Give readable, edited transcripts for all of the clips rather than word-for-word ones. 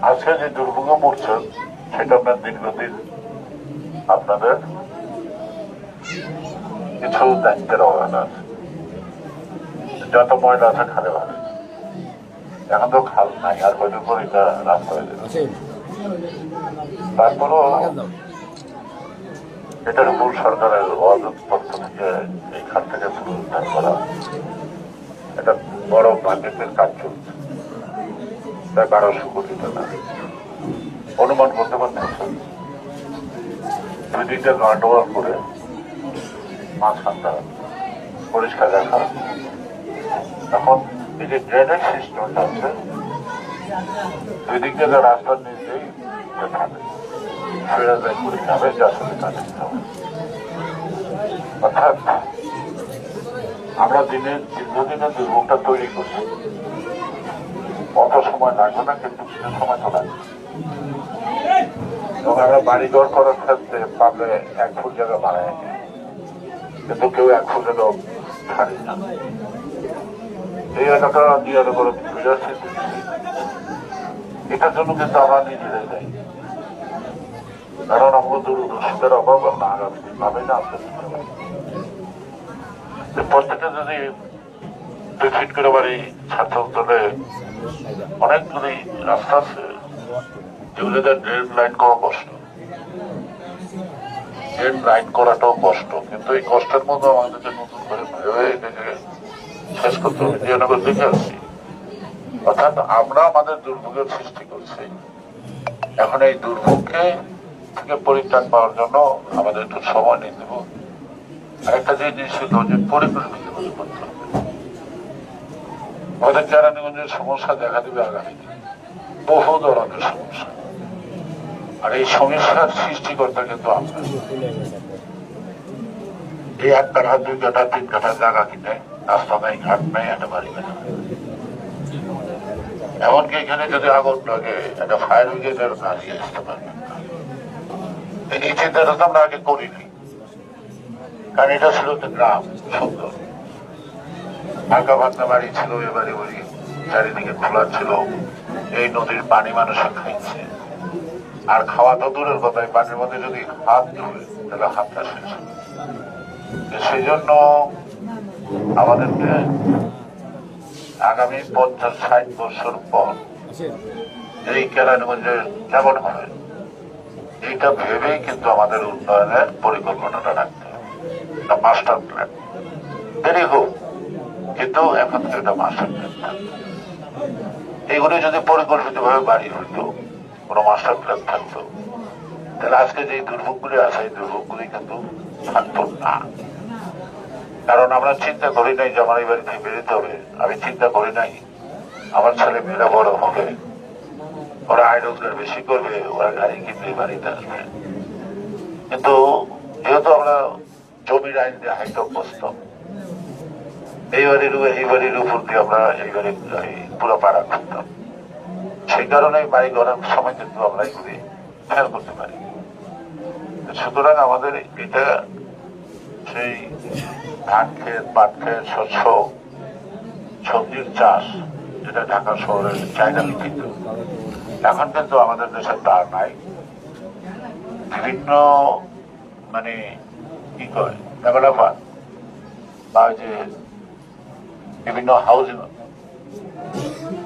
আজকে যে দুর্ভোগে পড়ছেন সেটা আপনার দীর্ঘদিন আপনাদের কিছু দায়িত্বের অবহেলা আছে। যত ময়লা আছে খালে ভালো, এখন তো খাল নাই, আর হয়তো করে এটা রাস্তা হয়ে যাবে। তারপরও এটার উপর সরকারের পক্ষ থেকে এই খাল থেকে পুনরুদ্ধার করা এটা বড় বাজেটের কাজ চলছে, প্রায় 1200 কোটি টাকা অনুমান করতে পারতেছেন। দুই দিকটা গার্ডওয়াল করে মাঝখানটা পরিষ্কার রাখা। এখন এই যে ড্রেনেজ সিস্টেমটা আছে দুই দিক থেকে রাস্তার নিচেই থাকে, সেটা করে যাবে যার সাথে কাজে দিতে হবে। অর্থাৎ আমরা দীর্ঘদিনের দুর্ভোগটা তৈরি করছি, অত সময় লাগবে না, কিন্তু কিছু সময় তো লাগবে। এবং আমরা বাড়িঘর করার ক্ষেত্রে পারলে 1 ফুট জায়গা বাড়ায়, কিন্তু কেউ 1 ফুট জায়গা ছাড়ি না। এই এলাকা দিয়ে করে এটার জন্য কিন্তু আমরা নিজেরাই যাই, কারণ আমরা দূরদর্শিতার অভাব আমরা আগামী দিন ভাবে না আসতে প্রত্যেকে যদি 2 ফিট করে বাড়ি ছাত্র অঞ্চলে অনেকগুলি রাস্তা আছে যেগুলোতে ড্রেন লাইন করা কষ্ট, ড্রেন লাইন করাটাও কষ্ট, কিন্তু এই কষ্টের মধ্যে আমাদেরকে নতুন করে ভেবে এটাকে শেষ করতে হবে। বিজয়নগর দেখে আসছি, অর্থাৎ আমরা আমাদের দুর্ভোগের সৃষ্টি করছি। এখন এই দুর্ভোগকে থেকে পরিত্রাণ পাওয়ার জন্য আমাদের একটু সময় নিয়ে দেব। আরেকটা জিনিস ছিল যে পরিকল্পিত করতে হবে। আমাদের কেরানীগঞ্জের সমস্যা দেখা দেবে আগামী দিনে, বহু ধরনের সমস্যা, আর এই সমস্যার সৃষ্টিকর্তা কিন্তু আমরা। এই 1 কাঠা 2 কাঠা 3 কাঠা জায়গা কিনে রাস্তা নাই, ঘাট নাই, একটা বাড়ি বানা, এমনকি এখানে যদি আগুন লাগে একটা ফায়ার ব্রিগেডের গাড়ি আসতে পারবেন না। এই চিন্তাটা তো আমরা আগে করিনি, কারণ এটা ছিল গ্রাম সুন্দর, হালকা ভাঙা বাড়ি ছিল, এ বাড়ি বাড়ি চারিদিকে খোলা ছিল, এই নদীর পানি মানুষে খাইছে, আর খাওয়া তো দূরের কথা, পানির মধ্যে যদি হাত ধুয়ে তাহলে হাতটা শেষ। সেই জন্য আমাদেরকে আগামী 50-60 বছর পর এই কেরানীগঞ্জে কেমন হবে এইটা ভেবেই কিন্তু আমাদের উন্নয়নের পরিকল্পনাটা রাখতে হবে, মাস্টার প্ল্যান। দেরি হোক, কিন্তু এখন থেকে একটা মাস্টার প্ল্যান থাকবে। এইগুলি যদি পরিকল্পিত ভাবে বাড়ি হইতো, কোনো মাস্টার প্ল্যান থাকতো, তাহলে আজকে যে দুর্ভোগগুলি আছে এই দুর্ভোগগুলি কিন্তু থাকতো না। কারণ আমরা চিন্তা করি নাই যে আমার এই বাড়ি থেকে বেরোতে হবে, আমি চিন্তা করি নাই আমার ছেলে মেয়েরা বড় হবে, ওরা আয় রোজগার বেশি করবে, ওরা গাড়ি কিনবে, বাড়িতে আসবে। কিন্তু যেহেতু আমরা জমির আইন দিয়ে হাইট অভ্যস্ত, এই বাড়ির উপর দিয়ে আমরা এই বাড়ি পুরো পাড়া করতাম, সেই কারণে বাড়ি গড়ার সময় কিন্তু আমরা এগুলি খেয়াল করতে পারি। সুতরাং আমাদের এটা সেই ধান ক্ষেত, পাট ক্ষেত, শস্য, সবজির চাষ, যেটা ঢাকা শহরের চাহিদা ভিত্তিক, এখন কিন্তু আমাদের দেশে তা নাই। বিভিন্ন মানে কি কয় ডেভেলপার বা যে বিভিন্ন হাউজিং,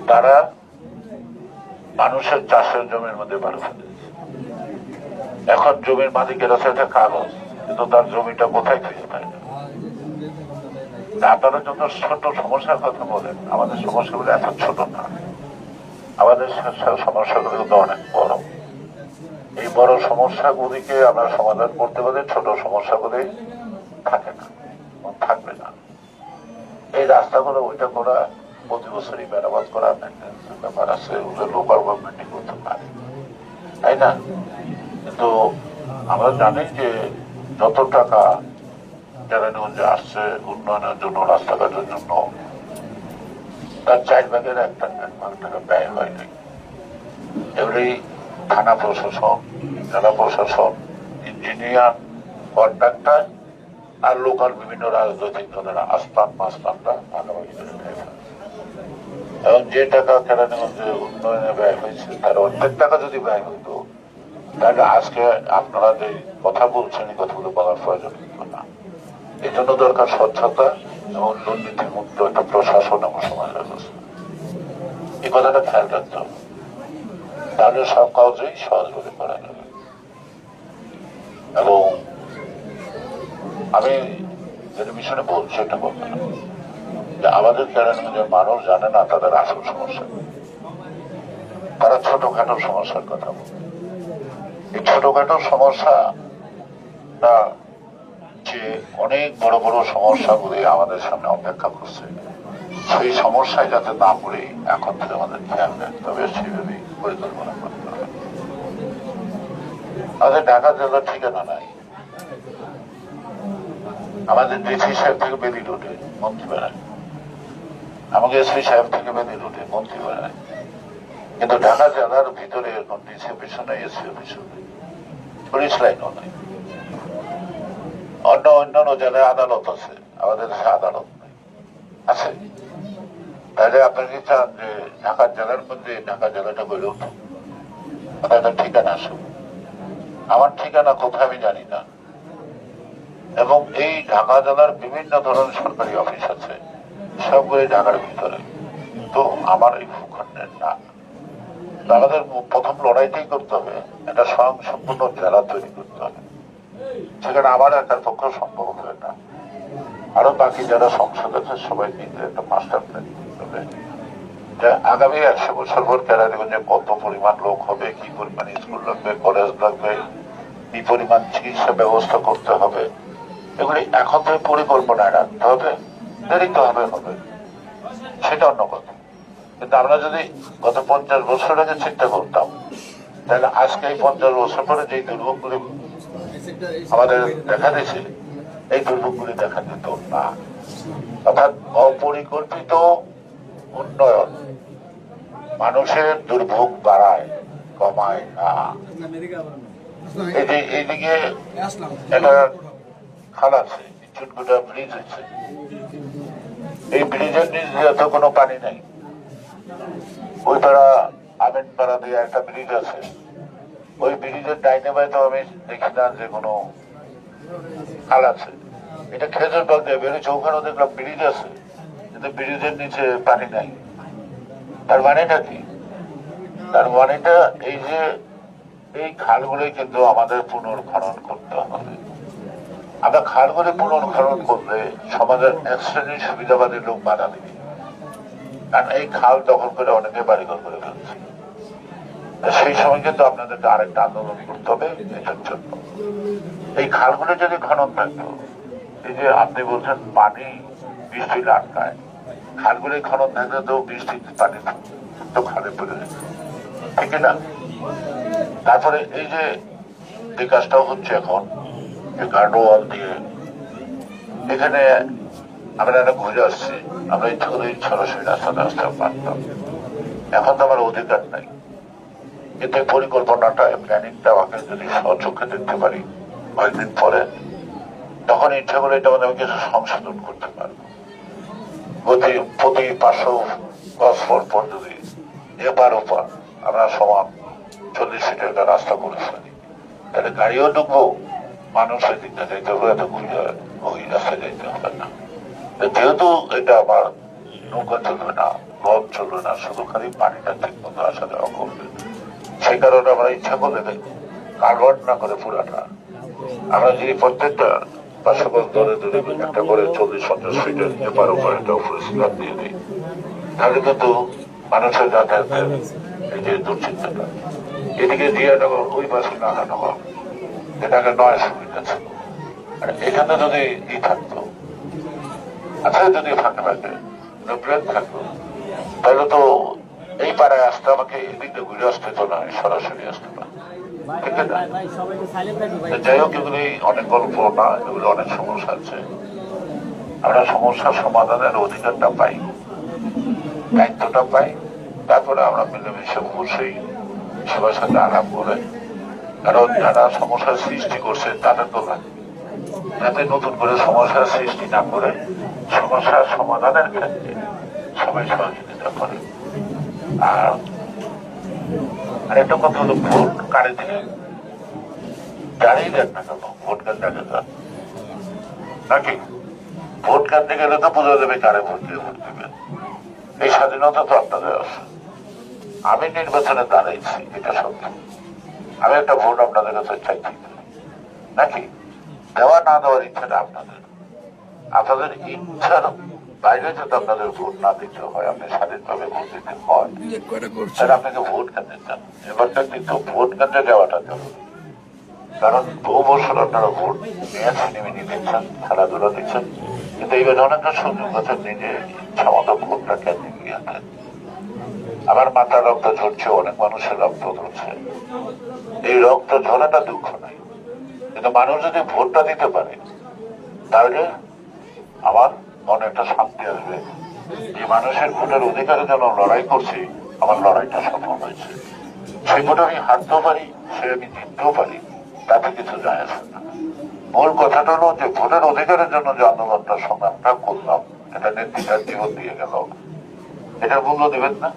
তারা মানুষের চাষের জমির মধ্যে বাড়ি ফেলেছে। এখন জমির মালিকের আছে একটা কাগজ, কিন্তু তার জমিটা কোথায় খুঁজে পায় না। আপনারা যত ছোট সমস্যার কথা বলেন, আমাদের সমস্যাগুলো এত ছোট না, আমাদের সমস্যাগুলো কিন্তু অনেক বড়। এই বড় সমস্যাগুলিকে আমরা সমাধান করতে পারলে ছোট সমস্যাগুলি থাকে না, থাকবে না। এই রাস্তাগুলো ওইটা করা, প্রতি বছরই মেরামত করা ব্যাপার আছে, ওদের লোকাল গভর্নমেন্টই করতে পারে, তাই না? কিন্তু আমরা জানি যে যত টাকা কেরানীগঞ্জে আসছে উন্নয়নের জন্য, রাস্তাঘাটের জন্য, তার 4 ভাগের 1 ভাগ টাকা ব্যয় হয়নি। এবারে থানা প্রশাসন, জেলা প্রশাসন, ইঞ্জিনিয়ার, কন্ট্রাক্টর আর লোকাল বিভিন্ন রাজনৈতিক দলের আস্থান মাস্তানরা ভাগাভাগি করে ব্যয় হয়। এবং যে টাকা কেরানীগঞ্জে উন্নয়নে ব্যয় হয়েছে তার অর্ধেক টাকা যদি ব্যয় হইতো, তাহলে আজকে আপনারা যে কথা বলছেন এই কথাগুলো বলার প্রয়োজন হতো না। এই জন্য দরকার স্বচ্ছতা এবং দুর্নীতি মুক্ত একটা প্রশাসন এবং সমাজ ব্যবস্থা। এই কথাটা খেয়াল রাখতে হবে, তাহলে সব কাজেই সহজভাবে করা যাবে। এবং আমি যেটা বিষয়ে বলছি এটা বলতে না যে আমাদের কেরানীগঞ্জের মানুষ জানে না তাদের আসল সমস্যা, তারা ছোটখাটো সমস্যার কথা বলে। এই ছোটখাটো সমস্যা যে অনেক বড় বড় সমস্যাগুলি আমাদের সামনে অপেক্ষা করছে, সেই সমস্যায় যাতে না পড়ে এখন থেকে আমাদের খেয়াল রাখতে হবে, সেইভাবেই পরিকল্পনা করতে হবে। আমাদের ঢাকা জেলার ঠিকানা নাই, আমাদের ডিসি সাহেব থেকে বেলি রোডে মন্ত্রী বেড়ায়, আমাকে এসপি সাহেব থেকে বেলি রোডে মন্ত্রী বেড়ায়, কিন্তু ঢাকা জেলার ভিতরে এখন ডিসি অফিসও নেই, এসপি অফিসও নেই, পুলিশ লাইনও নেই। অন্যান্য জেলায় আদালত আছে, আমাদের দেশে আদালত নেই, আছে। তাহলে আপনারা কি চান যে ঢাকা জেলার মধ্যে ঢাকা জেলাটা গড়ে উঠুক, একটা ঠিকানা আসুক? আমার ঠিকানা কোথায় আমি জানি না। এবং এই ঢাকা জেলার বিভিন্ন ধরনের সরকারি অফিস আছে, সবগুলি ঢাকার ভিতরে, তো আমার এই ভূখণ্ডের না। আমাদের প্রথম লড়াইটাই করতে হবে, একটা স্বয়ং সম্পূর্ণ জেলা তৈরি করতে হবে। সেখানে আমার একার পক্ষে সম্ভব হয় না, আরো বাকি যারা সংসদ আছে সবাই মিলে একটা মাস্টার প্ল্যান করতে হবে যে আগামী 100 বছর পর কেরানীগঞ্জে কত পরিমাণ লোক হবে, কি পরিমাণ স্কুল লাগবে, কলেজ লাগবে, কি পরিমাণ চিকিৎসা ব্যবস্থা করতে হবে, এগুলি এখন থেকে পরিকল্পনায় রাখতে হবে। দেরিতে হবে হবে সেটা অন্য কথা, কিন্তু আমরা যদি গত 50 বছর আগে চিন্তা করতাম, তাহলে আজকে এই 50 বছর পরে যে দুর্ভোগগুলি আমাদের দেখা দিয়েছে, এই দুর্ভোগগুলি দেখা দিত না। অর্থাৎ অপরিকল্পিত উন্নয়ন মানুষের দুর্ভোগ বাড়ায়, কমায় না। এইদিকে একটা খাল আছে, চুনকুটা ব্রিজ হয়েছে, এই ব্রিজের নিচ দিয়ে তো কোনো পানি নাই। ওই পাড়া আমিন পাড়া দিয়ে একটা ব্রিজ আছে, ওই ব্রিজের ডাইনে বাইতে আমি দেখি না যে কোনো খাল আছে। এটা খেজুর বাগ দিয়ে বেরোচ্ছে, ওখানেও দেখলাম ব্রিজ আছে, কিন্তু ব্রিজের নিচে পানি নাই। তার মানেটা কি? তার মানেটা এই যে এই খালগুলোই কিন্তু আমাদের পুনর্খনন করতে হবে। আমরা খালগুলি পুনর্খনন করলে সমাজের এক শ্রেণীর সুবিধাবাদী লোক বাধা দেবে, কারণ এই খাল দখল করে অনেকে বাড়িঘর করে ফেলছে। সেই সময় কিন্তু আপনাদেরকে আরেকটা আন্দোলন করতে হবে এটার জন্য। এই খালগুলো যদি খনন থাকতো, এই যে আপনি বলছেন পানি বৃষ্টি আটকায়, খালগুলি খনন থাকলে তো বৃষ্টিতে পানি তো খালে পড়ে যেত, ঠিক না? তারপরে এই যে কাজটাও হচ্ছে এখন গার্ডওয়াল দিয়ে, এখানে আমরা একটা ঘুরে আসছি, আমরা ইচ্ছা করে সরাসরি রাস্তাতে আসতে পারতাম, এখন তো আমার অধিকার নাই। কিন্তু পরিকল্পনাটা প্ল্যানিংটা আমাকে যদি স্বচক্ষে দেখতে পারি কয়েকদিন পরে, তখন ইচ্ছা করে এটা আমি কিছু সংশোধন করতে পারবো। প্রতি 500 গজ পর যদি এপার ওপার আমরা সমান 40 ফিটের একটা রাস্তা করে ফেলি, তাহলে গাড়িও ঢুকবো, মানুষ ওই দিকটা যাইতে হবে, এত ঘুরে ওই রাস্তায় যাইতে হবে না। যেহেতু এটা আমার নৌকা চলবে না, লঞ্চ চলবে না, শুধু খালি পানিটা ঠিক মতো আসা যাওয়া করবে, সেই কারণে আমরা ইচ্ছা করলে কালভার্ট না করে পুরাটা আমরা যদি প্রত্যেকটা 500 গজ ধরে একটা করে 40-50 ফিটের এপার ওপার একটা উপরে স্ল্যাব দিয়ে দিই, তাহলে কিন্তু মানুষের যাতায়াতের এই যে দুশ্চিন্তাটা এদিকে দিয়ে ওই পাশে লাগানো হবে, এটাকে নয় সুবিধা ছিল। আর এখানে যদি ই থাকতো, আচ্ছা যদি ফাঁকে ফাঁকে প্লেন থাকতো, তাহলে তো এই পাড়ায় আসতে আমাকে এদিকে ঘুরে আসতে তো নয়, সরাসরি আসতে না, ঠিক না? যাই হোক, এগুলি অনেক গল্প না, এগুলি অনেক সমস্যা আছে। আমরা সমস্যার সমাধানের অধিকারটা পাই, দায়িত্বটা পাই, তারপরে আমরা মিলেমিশে বসেই সবার সাথে আলাপ করে, কারণ যারা সমস্যার সৃষ্টি করছে তাদের তো লাগে, যাতে নতুন করে সমস্যার সৃষ্টি না করে সমস্যার সমাধানের ক্ষেত্রে সবাই সহযোগিতা করে। আর একটা কথা হলো, ভোট কারে দিলে জানিয়ে দেন না কেন, ভোট কেন্দ্রে যান নাকি? ভোট কেন্দ্রে গেলে তো বোঝা যাবে কারে ভোট দিয়ে ভোট দেবেন। এই স্বাধীনতা তো আপনাদের আছে। আমি নির্বাচনে দাঁড়াইছি, এটা সত্য, আমি একটা ভোট আপনাদের কাছে চাইছি নাকি? দেওয়া না দেওয়ার ইচ্ছাটা আপনাদের, আপনাদের ইচ্ছার বাইরে যদি আপনাদের ভোট না দিতে হয়, আপনি স্বাধীনভাবে ভোট দিতে হয়, তাহলে আপনাকে ভোট কেন্দ্রে যান। এবারকার কিন্তু ভোট কেন্দ্রে যাওয়াটা জরুরি, কারণ বহু বছর আপনারা ভোট নিয়ে সিনেমিনি দেখছেন, খেলাধুলা দেখছেন, কিন্তু এইবার অনেকটা সুযোগ আছে নিজে ইচ্ছা মতো ভোটটা কেন্দ্রে গিয়ে আছেন। আমার মাথার রক্ত ঝরছে, অনেক মানুষের রক্ত ঝরছে, এই রক্ত ঝরাটা দুঃখ নাই, কিন্তু মানুষ যদি ভোটটা দিতে পারে তাহলে আমার মনে একটা শান্তি আসবে, যে মানুষের ভোটের অধিকারের জন্য লড়াই করছি, আমার লড়াইটা সফল হয়েছে। সেই ভোট আমি হারতেও পারি, সে আমি জিততেও পারি, তাতে কিছু যায় আসে না। মূল কথাটা হলো যে ভোটের অধিকারের জন্য যে আন্দোলনটা সংগ্রামটা করলাম, এটা নেতৃত্বের জীবন দিয়ে গেল, এটার মূল্য দেবেন না?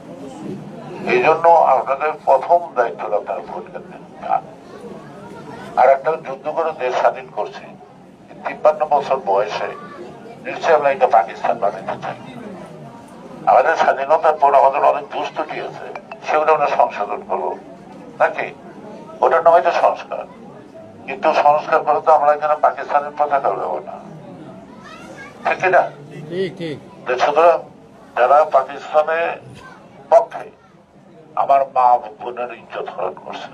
এই জন্য আপনাদের প্রথম দায়িত্ব আপনার ভোট কেন্দ্রে যান। আর একটা যুদ্ধ করে দেশ স্বাধীন করছি, 53 বছর বয়সে নিশ্চয়ই আমরা এটা পাকিস্তান বানাতে চাই। আমাদের স্বাধীনতার পর আমাদের অনেক দুষ্টুটি আছে, সেগুলো আমরা সংশোধন করবো নাকি? ওটার নাম হয়তো সংস্কার, কিন্তু সংস্কার করে তো আমরা এখানে পাকিস্তানের পতাকা উড়াবো না, ঠিক না? সুতরাং যারা পাকিস্তানের পক্ষে আমার মা বোনের ইজ্জত হরণ করছে,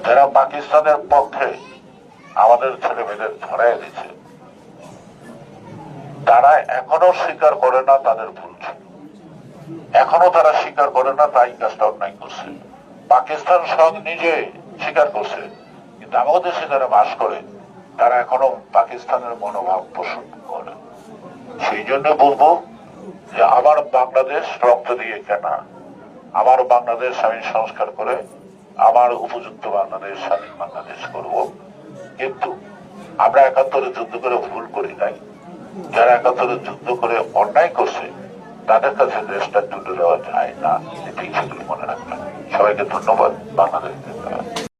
যারা পাকিস্তানের পক্ষে আমাদের ছেলে মেয়েদের ধরাই দিচ্ছে, তারা এখনো স্বীকার করে না তাদের ভুল ছিল, এখনো তারা স্বীকার করে না তাই কাজটা অন্যায় করছে। পাকিস্তান সব নিজে স্বীকার করছে, কিন্তু আমাদের দেশে যারা বাস করে তারা এখনো পাকিস্তানের মনোভাব পোষণ করে। সেই জন্য বলবো যে আমার বাংলাদেশ রক্ত দিয়ে কেনা, আমার বাংলাদেশ আমি সংস্কার করে আমার উপযুক্ত বাংলাদেশ, স্বাধীন বাংলাদেশ করব। কিন্তু আমরা 71-এ যুদ্ধ করে ভুল করি নাই, যারা 71-এ যুদ্ধ করে অন্যায় করছে তাদের কাছে দেশটা তুলে দেওয়া যায় না, এটাই সেগুলো মনে রাখবেন। সবাইকে ধন্যবাদ। বাংলাদেশ